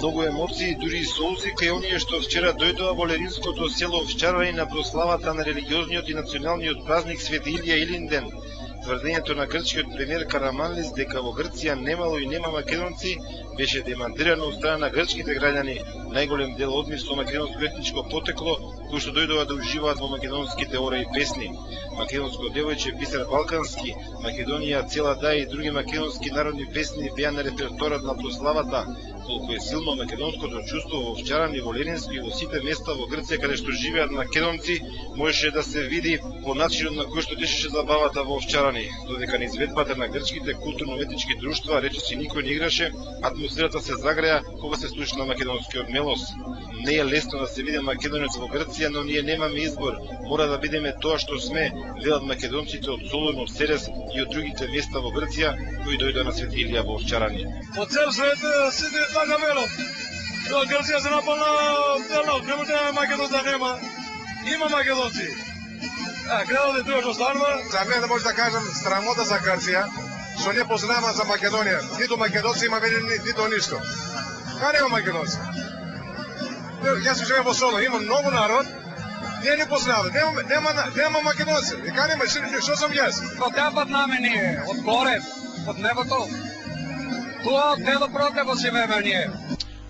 Многу емоции, дури и солзи кај оние што вчера дојдоа во леринското село Овчарани на прославата на религиозниот и националниот празник Свети Илија Илинден. Тврдењето на грчкиот премиер Караманлис дека во Грција немало и нема македонци беше демантирано од страна на грчките граѓани, најголем дел од нив со македонско етничко потекло, кои што дојдоа да уживаат во македонските ора и песни. Македонско девојче Бисер Балкански, Македонија цела да и други македонски народни песни беа на репертуарот на прославата. Колку е силно македонското чувство во Овчарани, во Ленинско и во сите места во Грција каде што живеат македонци, можеше да се види по начинот на кој што течеше забавата во Овчарани. Додека низ ветбата на грчките културно-етнички друштва речиси никој не играше, атмосферата се загреа кога се слушна македонскиот мелос. Не е лесно да се види македонец во Грција, но ние немаме избор. Мора да бидеме тоа што сме, велат македонците од Солун, од Серес и од другите места во Грција кои дојдоа на Свети Илија во Овчарани. По цел свет сите така велат. Грција се напълна делот, не може македонци да нема. Има македонци. Гледал ли тоа што станува? За мене може да кажам срамота за Грција, што не познава за Македонија. Ниту македонци има нито ништо. Каде има македонци? Јас живеам во Солун, има многу народ, ние не познаваме, нема македонци. И каде има, што сум јас? Протепат наме ние, од горе, од небото. Тоа дело протепот живееме ние.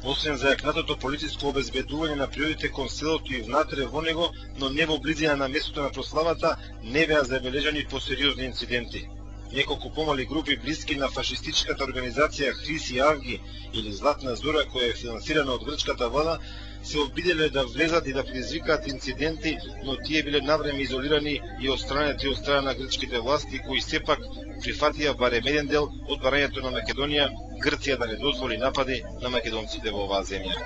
Освен за јакнатото полициско обезбедување на приодите кон селото и внатре во него, но не во близина на местото на прославата, не беа забележани посериозни инциденти. Неколку помали групи блиски на фашистичката организација Хрис и Авги или Златна Зора, која е финансирана од грчката влада, се обиделе да влезат и да предизвикаат инциденти, но тие биле навреме изолирани и отстранети од страна на грчките власти, кои сепак прифатија барем еден дел од барањето на Македонија, Грција да не дозволи напади на македонците во оваа земја.